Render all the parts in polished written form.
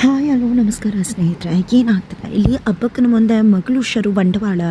Hi hello ನಮಸ್ಕಾರ ಸ್ನೇಹಿತರೆ. ಏನಾಗ್ತದೆ ಇಲ್ಲಿ ಹಬ್ಬಕ್ಕನ ಮುಂದೆ ಮಗಳು ಶರು ಬಂಡವಾಳ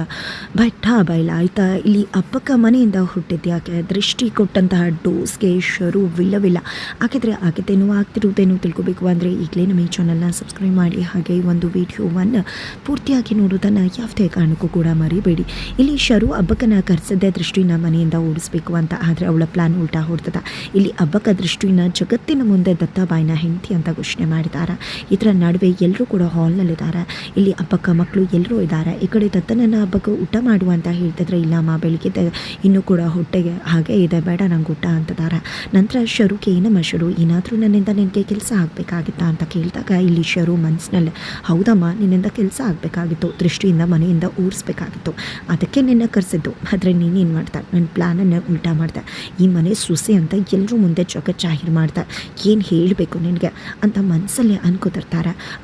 ಬೆಟ್ಟ ಬಯಲ ಆಯಿತಾ. ಇಲ್ಲಿ ಹಬ್ಬಕ್ಕ ಮನೆಯಿಂದ ಹುಟ್ಟಿದ್ಯಾಕೆ ದೃಷ್ಟಿ ಕೊಟ್ಟಂತಹ ಡೋಸ್ಗೆ ಶರು ವಿಲ್ಲವಿಲ್ಲ ಹಾಕಿದ್ರೆ ಆಗಿದ್ದೇನೋ ಆಗ್ತಿರುವುದೇನೋ ತಿಳ್ಕೊಬೇಕು ಅಂದರೆ ಈಗಲೇ ನಮ್ಮ ಈ ಚಾನಲ್ನ ಸಬ್ಸ್ಕ್ರೈಬ್ ಮಾಡಿ, ಹಾಗೆ ಈ ಒಂದು ವಿಡಿಯೋವನ್ನು ಪೂರ್ತಿಯಾಗಿ ನೋಡೋದನ್ನು ಯಾವುದೇ ಕಾರಣಕ್ಕೂ ಕೂಡ ಮರಿಬೇಡಿ. ಇಲ್ಲಿ ಶರು ಹಬ್ಬಕ್ಕನ ಕರೆಸದೆ ದೃಷ್ಟಿನ ಮನೆಯಿಂದ ಓಡಿಸ್ಬೇಕು ಅಂತ, ಆದರೆ ಅವಳ ಪ್ಲಾನ್ ಉಲ್ಟಾ ಹೊಡ್ತದ. ಇಲ್ಲಿ ಹಬ್ಬಕ್ಕ ದೃಷ್ಟಿನ ಜಗತ್ತಿನ ಮುಂದೆ ದತ್ತಾಬಾಯಿನ ಹೆಂಡತಿ ಅಂತ ಘೋಷಣೆ ಮಾಡಿದ್ದಾರೆ. ಇದರ ನಡುವೆ ಎಲ್ಲರೂ ಕೂಡ ಹಾಲ್ನಲ್ಲಿದ್ದಾರೆ. ಇಲ್ಲಿ ಹಬ್ಬಕ್ಕ ಮಕ್ಕಳು ಎಲ್ಲರೂ ಇದ್ದಾರೆ. ಈ ಕಡೆ ದತ್ತನನ್ನ ಹಬ್ಬಕ್ಕೆ ಊಟ ಮಾಡುವ ಅಂತ ಹೇಳ್ತಿದ್ರೆ, ಇಲ್ಲಮ್ಮ ಬೆಳಿಗ್ಗೆ ಇನ್ನೂ ಕೂಡ ಹೊಟ್ಟೆಗೆ ಹಾಗೆ ಇದೆ, ಬೇಡ ನಂಗೆ ಊಟ ಅಂತಿದ್ದಾರೆ. ನಂತರ ಶರುಗೆ ಏನಮ್ಮ ಶರು, ಏನಾದರೂ ನನ್ನಿಂದ ನಿನಗೆ ಕೆಲಸ ಆಗಬೇಕಾಗಿತ್ತಾ ಅಂತ ಕೇಳಿದಾಗ ಇಲ್ಲಿ ಶರು ಮನಸ್ಸಿನಲ್ಲಿ, ಹೌದಮ್ಮ ನಿನ್ನಿಂದ ಕೆಲಸ ಆಗಬೇಕಾಗಿತ್ತು, ದೃಷ್ಟಿಯಿಂದ ಮನೆಯಿಂದ ಓಡಿಸ್ಬೇಕಾಗಿತ್ತು, ಅದಕ್ಕೆ ನಿನ್ನ ಕರೆಸಿದ್ದು. ಆದರೆ ನೀನೇನು ಮಾಡ್ತಾ ನನ್ನ ಪ್ಲ್ಯಾನನ್ನು ಉಲ್ಟಾ ಮಾಡ್ದೆ. ಈ ಮನೆ ಸೊಸೆ ಅಂತ ಎಲ್ಲರೂ ಮುಂದೆ ಜಗತ್ ಜಾಹೀರು ಮಾಡ್ದೆ, ಏನು ಹೇಳಬೇಕು ನಿನಗೆ ಅಂತ ಮನಸ್ಸಲ್ಲಿ ಅನ್ಕೋತಿರ್ತಾರೆ.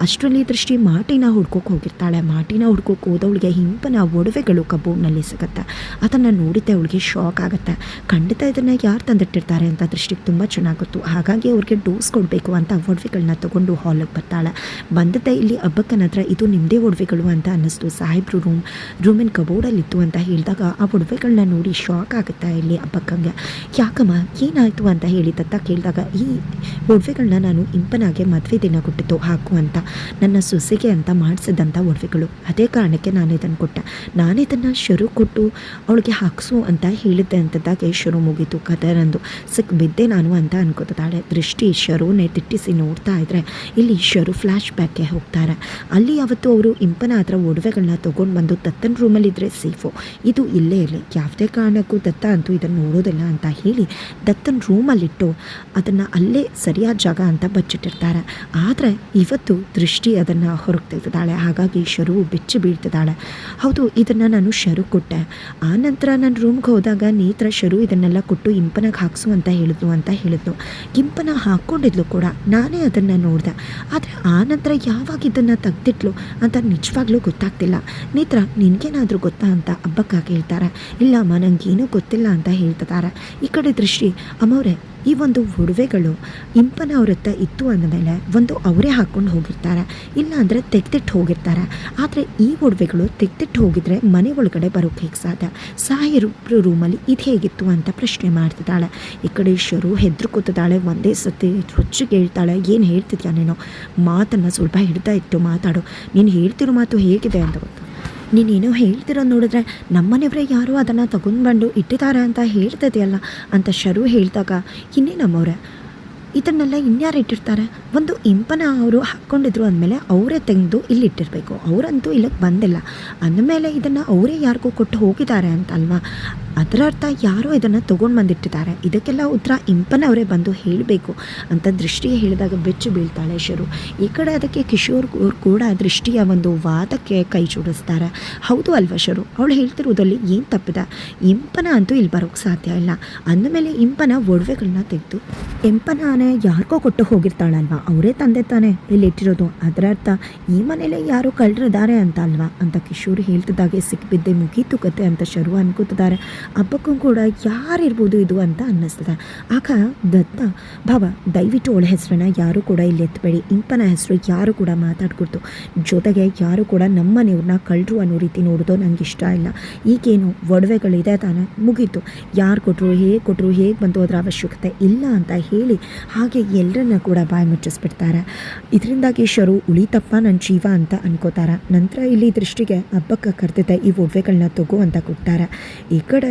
ಅಷ್ಟರಲ್ಲಿ ದೃಷ್ಟಿ ಮಾಟಿನ ಹುಡ್ಕೋಕೆ ಹೋಗಿರ್ತಾಳೆ. ಮಾಟಿನ ಹುಡ್ಕೋಕೆ ಹೋದವಳಿಗೆ ಹಿಂಪನ ಒಡವೆಗಳು ಕಬೋರ್ಡ್ನಲ್ಲಿ ಸಿಗುತ್ತೆ. ಅದನ್ನು ನೋಡಿದ್ದೆ ಅವಳಿಗೆ ಶಾಕ್ ಆಗುತ್ತೆ. ಖಂಡಿತ ಇದನ್ನು ಯಾರು ತಂದಿಟ್ಟಿರ್ತಾರೆ ಅಂತ ದೃಷ್ಟಿಗೆ ತುಂಬ ಚೆನ್ನಾಗಿ ಗೊತ್ತು. ಹಾಗಾಗಿ ಅವ್ರಿಗೆ ಡೋಸ್ ಕೊಡಬೇಕು ಅಂತ ಒಡವೆಗಳನ್ನ ತೊಗೊಂಡು ಹಾಲಿಗೆ ಬರ್ತಾಳೆ. ಬಂದದ್ದೇ ಇಲ್ಲಿ ಹಬ್ಬಕ್ಕನ ಹತ್ರ ಇದು ನಿಮ್ಮದೇ ಒಡವೆಗಳು ಅಂತ ಅನ್ನಿಸ್ತು. ಸಾಹೇಬ್ರು ರೂಮಿನ ಕಬೋರ್ಡಲ್ಲಿತ್ತು ಅಂತ ಹೇಳಿದಾಗ ಆ ಒಡವೆಗಳನ್ನ ನೋಡಿ ಶಾಕ್ ಆಗುತ್ತೆ ಇಲ್ಲಿ ಹಬ್ಬಕ್ಕಂಗೆ. ಯಾಕಮ್ಮ ಏನಾಯಿತು ಅಂತ ಹೇಳಿ ದತ್ತ ಕೇಳಿದಾಗ, ಈ ಒಡವೆಗಳನ್ನ ನಾನು ಇಂಪನಾಗೆ ಮದುವೆ ದಿನ ಕೊಟ್ಟಿದ್ದು ಹಾಕು ಅಂತ, ನನ್ನ ಸೊಸೆಗೆ ಅಂತ ಮಾಡಿಸಿದಂಥ ಒಡವೆಗಳು, ಅದೇ ಕಾರಣಕ್ಕೆ ನಾನು ಇದನ್ನು ಕೊಟ್ಟೆ. ನಾನು ಇದನ್ನು ಶರು ಕೊಟ್ಟು ಅವಳಿಗೆ ಹಾಕಿಸು ಅಂತ ಹೇಳಿದ್ದೆ ಅಂತದಾಗೆ ಶರು ಮುಗೀತು ಕತೆ. ನಂದು ಬಿದ್ದೆ ನಾನು ಅಂತ ಅನ್ಕೋತಾಳೆ. ದೃಷ್ಟಿ ಶರುನೇ ತಿಟ್ಟಿಸಿ ನೋಡ್ತಾ ಇದ್ರೆ ಇಲ್ಲಿ ಶರು ಫ್ಲ್ಯಾಶ್ ಬ್ಯಾಕ್ಗೆ ಹೋಗ್ತಾರೆ. ಅಲ್ಲಿ ಅವತ್ತು ಅವರು ಇಂಪನ ಹತ್ರ ಒಡವೆಗಳನ್ನ ತೊಗೊಂಡು ಬಂದು ದತ್ತನ ರೂಮಲ್ಲಿದ್ದರೆ ಸೇಫು, ಇದು ಇಲ್ಲೇ ಇರಲಿ, ಯಾವುದೇ ಕಾರಣಕ್ಕೂ ದತ್ತ ಅಂತೂ ಇದನ್ನು ನೋಡೋದಿಲ್ಲ ಅಂತ ಹೇಳಿ ದತ್ತನ ರೂಮಲ್ಲಿಟ್ಟು ಅದನ್ನು ಅಲ್ಲೇ ಸರಿಯಾದ ಜಾಗ ಅಂತ ಬಚ್ಚಿಟ್ಟಿರ್ತಾರೆ. ಆದರೆ ಇವತ್ತು ದೃಷ್ಟಿ ಅದನ್ನು ಹೊರಗೆ ತೆಗೆದಿದ್ದಾಳೆ. ಹಾಗಾಗಿ ಶರು ಬೆಚ್ಚಿ ಬೀಳ್ತಿದ್ದಾಳೆ. ಹೌದು, ಇದನ್ನು ನಾನು ಶರು ಕೊಟ್ಟೆ. ಆ ನಂತರ ನಾನು ರೂಮ್ಗೆ ಹೋದಾಗ ನೇತ್ರ ಶರು ಇದನ್ನೆಲ್ಲ ಕೊಟ್ಟು ಇಂಪನಾಗ ಹಾಕ್ಸು ಅಂತ ಹೇಳಿದ್ಲು. ಇಂಪನ ಹಾಕ್ಕೊಂಡಿದ್ಲು ಕೂಡ, ನಾನೇ ಅದನ್ನು ನೋಡಿದೆ. ಆದರೆ ಆ ನಂತರ ಯಾವಾಗ ಇದನ್ನು ತೆಗ್ದಿಟ್ಲು ಅಂತ ನಿಜವಾಗ್ಲೂ ಗೊತ್ತಾಗ್ತಿಲ್ಲ. ನೇತ್ರ ನಿನಗೇನಾದರೂ ಗೊತ್ತಾ ಅಂತ ಹಬ್ಬಕ್ಕ ಕೇಳ್ತಾರೆ. ಇಲ್ಲಮ್ಮ ನನಗೇನೂ ಗೊತ್ತಿಲ್ಲ ಅಂತ ಹೇಳ್ತಿದ್ದಾರೆ. ಈ ಕಡೆ ದೃಷ್ಟಿ, ಅಮ್ಮವ್ರೆ ಈ ಒಂದು ಒಡವೆಗಳು ಇಂಪನ ಅವ್ರ ಹತ್ರ ಇತ್ತು ಅಂದಮೇಲೆ ಒಂದು ಅವರೇ ಹಾಕ್ಕೊಂಡು ಹೋಗಿರ್ತಾರೆ, ಇಲ್ಲ ಅಂದರೆ ತೆಗೆದಿಟ್ಟು ಹೋಗಿರ್ತಾರೆ. ಆದರೆ ಈ ಒಡವೆಗಳು ತೆಗೆದಿಟ್ಟು ಹೋಗಿದ್ರೆ ಮನೆ ಒಳಗಡೆ ಬರೋಕ್ಕೆ ಹೇಗೆ ಸಾಧ್ಯ? ಸಾಹಿರು ರೂಮಲ್ಲಿ ಇದು ಹೇಗಿತ್ತು ಅಂತ ಪ್ರಶ್ನೆ ಮಾಡ್ತಿದ್ದಾಳೆ. ಈ ಕಡೆ ಶರು ಹೆದರ್ಕೋತಿದ್ದಾಳೆ. ಒಂದೇ ಸತಿ ರೊಚ್ಚಿಗೆ ಹೇಳ್ತಾಳೆ, ಏನು ಹೇಳ್ತಿದ್ಯಾ ನೀನು? ಮಾತನ್ನು ಸ್ವಲ್ಪ ಹಿಡ್ತಾ ಇತ್ತು ಮಾತಾಡು, ನೀನು ಹೇಳ್ತಿರೋ ಮಾತು ಹೇಗಿದೆ ಅಂತ ಗೊತ್ತಾ? ನೀನೇನೋ ಹೇಳ್ತಿರೋದು ನೋಡಿದ್ರೆ ನಮ್ಮನೆಯವರೇ ಯಾರೋ ಅದನ್ನು ತಗೊಂಡ್ಬಂದು ಇಟ್ಟಿದ್ದಾರೆ ಅಂತ ಹೇಳ್ತಿದೆಯಲ್ಲ ಅಂತ ಶರು ಹೇಳಿದಾಗ, ಇನ್ನೇನಮ್ಮವ್ರೆ ಇದನ್ನೆಲ್ಲ ಇನ್ಯಾರು ಇಟ್ಟಿರ್ತಾರೆ? ಒಂದು ಇಂಪನ ಅವರು ಹಾಕ್ಕೊಂಡಿದ್ರು ಅಂದಮೇಲೆ ಅವರೇ ತೆಗೆದು ಇಲ್ಲಿಟ್ಟಿರಬೇಕು, ಅವರಂತೂ ಇಲ್ಲಿಗೆ ಬಂದಿಲ್ಲ ಅಂದಮೇಲೆ ಇದನ್ನು ಅವರೇ ಯಾರಿಗೂ ಕೊಟ್ಟು ಹೋಗಿದ್ದಾರೆ ಅಂತ ಅಲ್ವಾ? ಅದರ ಅರ್ಥ ಯಾರೋ ಇದನ್ನು ತೊಗೊಂಡು ಬಂದಿಟ್ಟಿದ್ದಾರೆ. ಇದಕ್ಕೆಲ್ಲ ಉತ್ತರ ಇಂಪನವರೇ ಬಂದು ಹೇಳಬೇಕು ಅಂತ ದೃಷ್ಟಿ ಹೇಳಿದಾಗ ಬೆಚ್ಚು ಬೀಳ್ತಾಳೆ ಶರು. ಈ ಕಡೆ ಅದಕ್ಕೆ ಕಿಶೋರ್ ಕೂಡ ದೃಷ್ಟಿಯ ಒಂದು ವಾದಕ್ಕೆ ಕೈ ಜೋಡಿಸ್ತಾರೆ. ಹೌದು ಅಲ್ವಾ ಶರು, ಅವಳು ಹೇಳ್ತಿರೋದಲ್ಲಿ ಏನು ತಪ್ಪಿದೆ? ಇಂಪನ ಅಂತೂ ಇಲ್ಲಿ ಬರೋಕ್ಕೆ ಸಾಧ್ಯ ಇಲ್ಲ ಅಂದಮೇಲೆ ಇಂಪನ ಒಡವೆಗಳನ್ನ ತೆಗೆದು ಇಂಪನೇ ಯಾರಿಗೋ ಕೊಟ್ಟು ಹೋಗಿರ್ತಾಳಲ್ವ, ಅವರೇ ತಂದೆ ತಾನೆ ಇಲ್ಲಿ ಇಟ್ಟಿರೋದು. ಅದರ ಅರ್ಥ ಈ ಮನೇಲಿ ಯಾರು ಕಳ್ಳರಿದ್ದಾರೆ ಅಂತ ಅಲ್ವಾ ಅಂತ ಕಿಶೋರ್ ಹೇಳ್ತಿದ್ದಾಗೆ ಸಿಕ್ಬಿದ್ದೆ ಮುಗೀತು ಕತೆ ಅಂತ ಶರು ಅನ್ಕೋತಿದ್ದಾರೆ. ಹಬ್ಬಕ್ಕೂ ಕೂಡ ಯಾರಿರ್ಬೋದು ಇದು ಅಂತ ಅನ್ನಿಸ್ತದೆ. ಆಗ ದತ್ತ, ಬಾಬಾ ದಯವಿಟ್ಟು ಅವಳ ಹೆಸರನ್ನ ಯಾರು ಕೂಡ ಇಲ್ಲಿ ಎತ್ತಬೇಡಿ, ಇಂಪನ ಹೆಸರು ಯಾರು ಕೂಡ ಮಾತಾಡ್ಕೊಡ್ತು, ಜೊತೆಗೆ ಯಾರು ಕೂಡ ನಮ್ಮನೆಯವ್ರನ್ನ ಕಳ್ಳರು ಅನ್ನೋ ರೀತಿ ನೋಡೋದು ನಂಗೆ ಇಷ್ಟ ಇಲ್ಲ. ಈಗೇನು ಒಡವೆಗಳಿದೆ ತಾನೆ, ಮುಗೀತು, ಯಾರು ಕೊಟ್ಟರು ಹೇಗೆ ಬಂತು ಅದರ ಅವಶ್ಯಕತೆ ಇಲ್ಲ ಅಂತ ಹೇಳಿ ಹಾಗೆ ಎಲ್ಲರನ್ನ ಕೂಡ ಬಾಯಿ ಮುಚ್ಚಿಸ್ಬಿಡ್ತಾರೆ. ಇದರಿಂದಾಗಿ ಶರು ಉಳಿತಪ್ಪ ನನ್ನ ಜೀವ ಅಂತ ಅನ್ಕೋತಾರೆ. ನಂತರ ಇಲ್ಲಿ ದೃಷ್ಟಿಗೆ ಹಬ್ಬಕ್ಕೆ ಕರೆದಿದ್ದೆ ಈ ಒಡವೆಗಳನ್ನ ತಗೋ ಅಂತ ಕೊಡ್ತಾರೆ. ಈ ಕಡೆ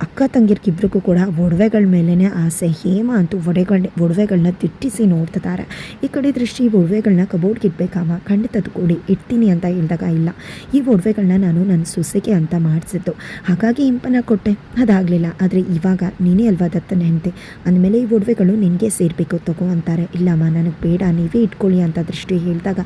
ಅಕ್ಕ ತಂಗಿರ್ಗಿಬ್ರಿಗೂ ಕೂಡ ಒಡವೆಗಳ ಮೇಲೇ ಆಸೆ. ಹೇಮ ಅಂತೂ ಒಡವೆಗಳನ್ನ ತಿಟ್ಟಿಸಿ ನೋಡ್ತಿದ್ದಾರೆ. ಈ ಕಡೆ ದೃಷ್ಟಿ ಒಡವೆಗಳನ್ನ ಕಬೋರ್ಡ್ಗೆ ಇಡ್ಬೇಕಮ್ಮ, ಖಂಡಿತ ಕೊಡಿ ಇಡ್ತೀನಿ ಅಂತ ಹೇಳಿದಾಗ, ಇಲ್ಲ ಈ ಒಡವೆಗಳನ್ನ ನಾನು ನನ್ನ ಸೊಸೆಗೆ ಅಂತ ಮಾಡಿಸಿದ್ದು, ಹಾಗಾಗಿ ಇಂಪನ ಕೊಟ್ಟೆ, ಅದಾಗಲಿಲ್ಲ. ಆದರೆ ಇವಾಗ ನೀನೇ ಅಲ್ವಾ ದತ್ತನ ಹೆಂಡತಿ ಅಂದಮೇಲೆ ಈ ಒಡವೆಗಳು ನಿನಗೆ ಸೇರಬೇಕು ತಗೋ ಅಂತಾರೆ. ಇಲ್ಲಮ್ಮ ನನಗೆ ಬೇಡ, ನೀವೇ ಇಟ್ಕೊಳ್ಳಿ ಅಂತ ದೃಷ್ಟಿ ಹೇಳಿದಾಗ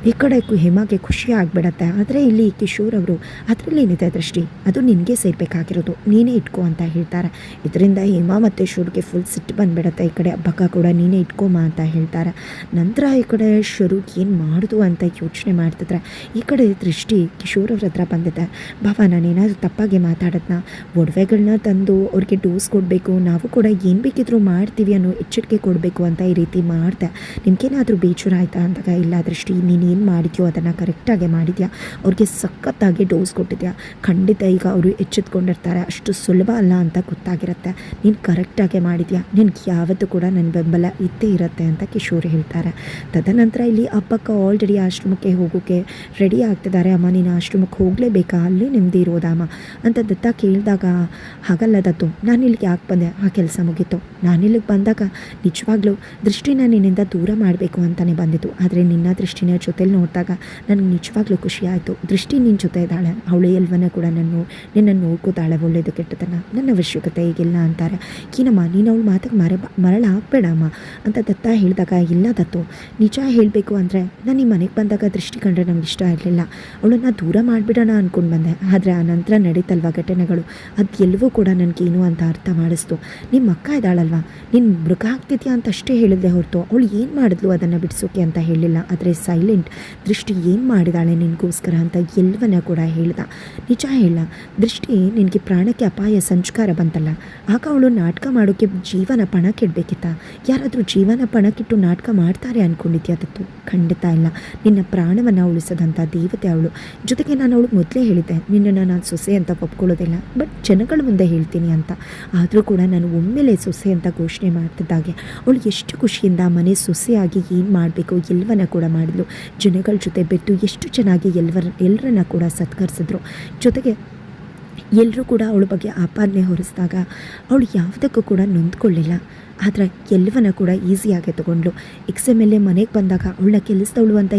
ಈ ಕಡೆ ಹೇಮಾಗೆ ಖುಷಿ ಆಗಿಬಿಡತ್ತೆ. ಆದರೆ ಇಲ್ಲಿ ಕಿಶೋರ್ ಅವರು, ಅದರಲ್ಲಿ ಏನಿದೆ ದೃಷ್ಟಿ, ಅದು ನಿನಗೆ ಸೇರಬೇಕಾಗಿರೋದು, ನೀನೇ ಇಟ್ಕೋ ಅಂತ ಹೇಳ್ತಾರೆ. ಇದರಿಂದ ಹೇಮಾ ಮತ್ತು ಶರುಗೆ ಫುಲ್ ಸಿಟ್ಟು ಬಂದುಬಿಡುತ್ತೆ. ಈ ಕಡೆ ಅಬ್ಬಕ್ಕ ಕೂಡ ನೀನೇ ಇಟ್ಕೊಮ್ಮ ಅಂತ ಹೇಳ್ತಾರೆ. ನಂತರ ಈ ಕಡೆ ಶರು ಏನು ಮಾಡೋದು ಅಂತ ಯೋಚನೆ ಮಾಡ್ತಿದ್ರೆ ಈ ಕಡೆ ದೃಷ್ಟಿ ಕಿಶೋರ್ ಅವ್ರ ಹತ್ರ ಬಂದಿದ್ದೆ. ಬಾಬಾ ನಾನೇನಾದರೂ ತಪ್ಪಾಗಿ ಮಾತಾಡೋದನ್ನ ಒಡವೆಗಳನ್ನ ತಂದು ಅವ್ರಿಗೆ ಡೋಸ್ ಕೊಡಬೇಕು, ನಾವು ಕೂಡ ಏನು ಬೇಕಿದ್ರೂ ಮಾಡ್ತೀವಿ ಅನ್ನೋ ಎಚ್ಚರಿಕೆ ಕೊಡಬೇಕು ಅಂತ ಈ ರೀತಿ ಮಾಡಿದೆ. ನಿಮ್ಗೇನಾದರೂ ಬೇಜಾರ ಆಯಿತಾ ಅಂದಾಗ, ಇಲ್ಲ ದೃಷ್ಟಿ ನೀನು ಏನು ಮಾಡಿದ್ಯೋ ಅದನ್ನು ಕರೆಕ್ಟಾಗಿ ಮಾಡಿದ್ಯಾ, ಅವ್ರಿಗೆ ಸಖತ್ತಾಗಿ ಡೋಸ್ ಕೊಟ್ಟಿದ್ಯಾ, ಖಂಡಿತ ಈಗ ಅವರು ಎಚ್ಚೆತ್ಕೊಂಡಿರ್ತಾರೆ, ಅಷ್ಟು ಸುಲಭ ಅಲ್ಲ ಅಂತ ಗೊತ್ತಾಗಿರುತ್ತೆ, ನೀನು ಕರೆಕ್ಟಾಗಿ ಮಾಡಿದ್ಯಾ, ನಿನಗೆ ಯಾವತ್ತೂ ಕೂಡ ನನ್ನ ಬೆಂಬಲ ಇದ್ದೇ ಇರುತ್ತೆ ಅಂತ ಕಿಶೋರ್ ಹೇಳ್ತಾರೆ. ತದನಂತರ ಇಲ್ಲಿ ಅಪ್ಪಕ್ಕ ಆಲ್ರೆಡಿ ಆಶ್ರಮಕ್ಕೆ ಹೋಗೋಕ್ಕೆ ರೆಡಿ ಆಗ್ತಿದ್ದಾರೆ. ಅಮ್ಮ ನೀನು ಆಶ್ರಮಕ್ಕೆ ಹೋಗಲೇಬೇಕಾ, ಅಲ್ಲೇ ನೆಮ್ಮದಿ ಇರೋದಮ್ಮ ಅಂತ ದತ್ತ ಕೇಳಿದಾಗ, ಹಾಗಲ್ಲ ದತ್ತು, ನಾನು ಇಲ್ಲಿಗೆ ಯಾಕೆ ಬಂದೆ, ಆ ಕೆಲಸ ಮುಗೀತು, ನಾನಿಲ್ಲಿಗೆ ಬಂದಾಗ ನಿಜವಾಗ್ಲೂ ದೃಷ್ಟಿನ ನಿನ್ನಿಂದ ದೂರ ಮಾಡಬೇಕು ಅಂತಲೇ ಬಂದಿತ್ತು. ಆದರೆ ನಿನ್ನ ದೃಷ್ಟಿನ ಜೊತೆಲಿ ನೋಡಿದಾಗ ನನಗೆ ನಿಜವಾಗ್ಲೂ ಖುಷಿ ಆಯಿತು. ದೃಷ್ಟಿ ನಿನ್ನ ಜೊತೆ ಇದ್ದಾಳೆ, ಅವಳು ಎಲ್ವನ್ನ ಕೂಡ ನಿನ್ನನ್ನು ನೋಡ್ಕೋತಾಳೆ, ಒಳ್ಳೇದು ಕೆಟ್ಟದನ್ನು, ನನ್ನ ಅವಶ್ಯಕತೆ ಈಗಿಲ್ಲ ಅಂತಾರೆ. ಏನಮ್ಮ ನೀನು ಅವಳು ಮಾತಿಗೆ ಮರಳಾಗಬೇಡಮ್ಮ ಅಂತ ದತ್ತ ಹೇಳಿದಾಗ, ಇಲ್ಲ ದತ್ತು ನಿಜ ಹೇಳಬೇಕು ಅಂದರೆ ನಾನು ಈ ಮನೆಗೆ ಬಂದಾಗ ದೃಷ್ಟಿ ಕಂಡ್ರೆ ನಮ್ಗೆ ಇಷ್ಟ ಇರಲಿಲ್ಲ, ಅವಳನ್ನು ದೂರ ಮಾಡಿಬಿಡೋಣ ಅಂದ್ಕೊಂಡು ಬಂದೆ. ಆದರೆ ಆ ನಂತರ ನಡೀತಲ್ವ ಘಟನೆಗಳು, ಅದು ಎಲ್ಲವೂ ಕೂಡ ನನಗೇನು ಅಂತ ಅರ್ಥ ಮಾಡಿಸ್ತು. ನಿಮ್ಮ ಅಕ್ಕ ಇದ್ದಾಳಲ್ವ, ನೀನು ಮೃಗ ಆಗ್ತಿದ್ಯಾ ಅಂತ ಅಷ್ಟೇ ಹೇಳಿದೆ ಹೊರತು ಅವಳು ಏನು ಮಾಡಿದ್ಲು ಅದನ್ನು ಬಿಡಿಸೋಕೆ ಅಂತ ಹೇಳಿಲ್ಲ. ಆದರೆ ಸೈಲೆಂಟ್ ದೃಷ್ಟಿ ಏನು ಮಾಡಿದಾಳೆ ನಿನಗೋಸ್ಕರ ಅಂತ ಎಲ್ಲವನ್ನ ಕೂಡ ಹೇಳ್ದ. ನಿಜ ಹೇಳ ದೃಷ್ಟಿ, ನಿನಗೆ ಪ್ರಾಣಕ್ಕೆ ಅಪಾಯ ಸಂಸ್ಕಾರ ಬಂತಲ್ಲ, ಆಗ ಅವಳು ನಾಟಕ ಮಾಡೋಕ್ಕೆ ಜೀವನ ಪಣಕ್ಕಿಡಬೇಕಿತ್ತ? ಯಾರಾದರೂ ಜೀವನ ಪಣಕ್ಕಿಟ್ಟು ನಾಟಕ ಮಾಡ್ತಾರೆ ಅಂದ್ಕೊಂಡಿದ್ಯಾ ದತ್ತು? ಖಂಡಿತ ಇಲ್ಲ. ನಿನ್ನ ಪ್ರಾಣವನ್ನು ಉಳಿಸೋದಂಥ ದೇವತೆ ಅವಳು. ಜೊತೆಗೆ ನಾನು ಅವಳು ಮೊದಲೇ ಹೇಳಿದ್ದೆ, ನಿನ್ನನ್ನು ನಾನು ಸೊಸೆ ಅಂತ ಒಪ್ಕೊಳ್ಳೋದಿಲ್ಲ, ಬಟ್ ಜನಗಳ ಮುಂದೆ ಹೇಳ್ತೀನಿ ಅಂತ. ಆದರೂ ಕೂಡ ನಾನು ಒಮ್ಮೆಲೆ ಸೊಸೆ ಅಂತ ಘೋಷಣೆ ಮಾಡ್ತಿದ್ದಾಗೆ ಅವಳು ಎಷ್ಟು ಖುಷಿಯಿಂದ ಮನೆ ಸೊಸೆಯಾಗಿ ಏನು ಮಾಡಬೇಕು ಎಲ್ಲವನ್ನ ಕೂಡ ಮಾಡಿದ್ಲು. ಜನಗಳ ಜೊತೆ ಬೆಟ್ಟು ಎಷ್ಟು ಚೆನ್ನಾಗಿ ಎಲ್ಲರನ್ನ ಕೂಡ ಸತ್ಕರಿಸಿದ್ರು. ಜೊತೆಗೆ ಎಲ್ಲರೂ ಕೂಡ ಅವಳ ಬಗ್ಗೆ ಆಪಾದನೆ ಹೊರಿಸಿದಾಗ ಅವಳು ಯಾವುದಕ್ಕೂ ಕೂಡ ನೊಂದ್ಕೊಳ್ಳಿಲ್ಲ. ಆದರೆ ಎಲ್ಲವನ್ನ ಕೂಡ ಈಸಿಯಾಗಿ ತೊಗೊಂಡ್ಳು. ಎಕ್ಸಾಮಲ್ಲೇ ಮನೆಗೆ ಬಂದಾಗ ಅವಳನ್ನ ಕೆಲಸದವಳು ಅಂತ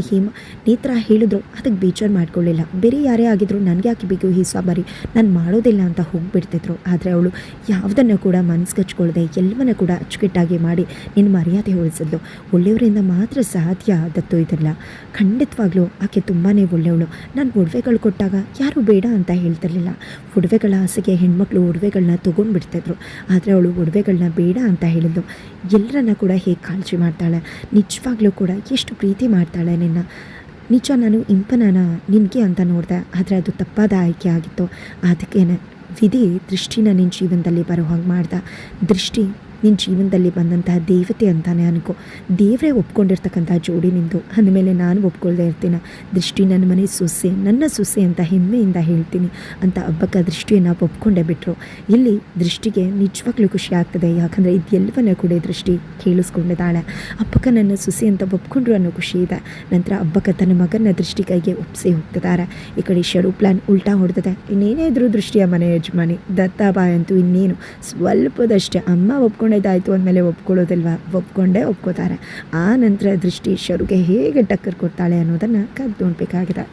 ನೇತ್ರ ಹೇಳಿದ್ರು, ಅದಕ್ಕೆ ಬೇಜಾರು ಮಾಡ್ಕೊಳ್ಳಿಲ್ಲ. ಬೇರೆ ಯಾರೇ ಆಗಿದ್ರು ನನಗೆ ಯಾಕೆ ಬೇಕು ಈ ಸಾಬಾರಿ, ನಾನು ಮಾಡೋದಿಲ್ಲ ಅಂತ ಹೋಗಿಬಿಡ್ತಿದ್ರು. ಆದರೆ ಅವಳು ಯಾವುದನ್ನು ಕೂಡ ಮನಸ್ಸಿಗಚ್ಕೊಳ್ಳದೆ ಎಲ್ಲವನ್ನ ಕೂಡ ಅಚ್ಚುಕಟ್ಟಾಗಿ ಮಾಡಿ ನಿನ್ನ ಮರ್ಯಾದೆ ಉಳಿಸಿದ್ಲು. ಒಳ್ಳೆಯವರಿಂದ ಮಾತ್ರ ಸಾಧ್ಯ ದತ್ತು ಇದೆಲ್ಲ. ಖಂಡಿತವಾಗ್ಲೂ ಆಕೆ ತುಂಬಾ ಒಳ್ಳೆಯವಳು. ನಾನು ಒಡವೆಗಳು ಕೊಟ್ಟಾಗ ಯಾರೂ ಬೇಡ ಅಂತ ಹೇಳ್ತಿರ್ಲಿಲ್ಲ. ಒಡವೆಗಳ ಆಸೆಗೆ ಹೆಣ್ಮಕ್ಳು ಒಡವೆಗಳನ್ನ ತೊಗೊಂಡ್ಬಿಡ್ತಿದ್ರು. ಆದರೆ ಅವಳು ಒಡವೆಗಳನ್ನ ಬೇಡ ಅಂತ ಹೇಳಿದ್ಲು. ಎಲ್ಲರನ್ನ ಕೂಡ ಹೇಗೆ ಕಾಳಜಿ ಮಾಡ್ತಾಳೆ, ನಿಜವಾಗ್ಲೂ ಕೂಡ ಎಷ್ಟು ಪ್ರೀತಿ ಮಾಡ್ತಾಳೆ ನಿನ್ನ. ನಿಜ ನಾನು ಇಂಪನಾನ ನಿನಗೆ ಅಂತ ನೋಡಿದೆ, ಆದರೆ ಅದು ತಪ್ಪಾದ ಆಯ್ಕೆ ಆಗಿತ್ತು. ಅದಕ್ಕೇನೆ ವಿಧಿ ದೃಷ್ಟಿನ ನಿನ್ನ ಜೀವನದಲ್ಲಿ ಬರೋ ಹಾಗೆ ಮಾಡ್ದ. ದೃಷ್ಟಿ ನಿನ್ನ ಜೀವನದಲ್ಲಿ ಬಂದಂತಹ ದೇವತೆ ಅಂತಾನೆ ಅನ್ಕೋ. ದೇವರೇ ಒಪ್ಕೊಂಡಿರ್ತಕ್ಕಂಥ ಜೋಡಿ ನಿಂದು, ಅಂದಮೇಲೆ ನಾನು ಒಪ್ಕೊಳ್ದೇ ಇರ್ತೀನಿ. ದೃಷ್ಟಿ ನನ್ನ ಮನೆ ಸೊಸೆ, ನನ್ನ ಸೊಸೆ ಅಂತ ಹೆಮ್ಮೆಯಿಂದ ಹೇಳ್ತೀನಿ ಅಂತ ಹಬ್ಬಕ್ಕ ದೃಷ್ಟಿಯನ್ನು ಒಪ್ಕೊಂಡೇ ಬಿಟ್ಟರು. ಇಲ್ಲಿ ದೃಷ್ಟಿಗೆ ನಿಜವಾಗ್ಲೂ ಖುಷಿ ಆಗ್ತದೆ, ಯಾಕಂದರೆ ಇದೆಲ್ಲವನ್ನ ಕೂಡ ದೃಷ್ಟಿ ಕೇಳಿಸ್ಕೊಂಡಿದ್ದಾಳೆ. ಹಬ್ಬಕ್ಕ ನನ್ನ ಸೊಸೆ ಅಂತ ಒಪ್ಕೊಂಡ್ರು ಅನ್ನೋ ಖುಷಿ ಇದೆ. ನಂತರ ಹಬ್ಬಕ್ಕ ತನ್ನ ಮಗನ ದೃಷ್ಟಿ ಕೈಗೆ ಒಪ್ಪಿಸಿ ಹೋಗ್ತಿದ್ದಾರೆ. ಈ ಕಡೆ ಶರು ಪ್ಲಾನ್ ಉಲ್ಟಾ ಹೊಡೆದಿದೆ. ಇನ್ನೇನೇ ಇದ್ರೂ ದೃಷ್ಟಿಯ ಮನೆ ಯಜಮಾನಿ ದತ್ತಾಬಾಯ್ ಅಂತೂ ಇನ್ನೇನು ಸ್ವಲ್ಪದಷ್ಟೇ ಅಮ್ಮ ಒಪ್ಕೊಂಡಾಯ್ತು ಅಂದಮೇಲೆ ಒಪ್ಕೊಳ್ಳೋದಿಲ್ವ, ಒಪ್ಕೋತಾರೆ. ಆ ನಂತರ ದೃಷ್ಟಿ ಶರುಗೆ ಹೇಗೆ ಟಕ್ಕರ್ ಕೊಡ್ತಾಳೆ ಅನ್ನೋದನ್ನು ಕಾದು ನೋಡಬೇಕಾಗಿದೆ.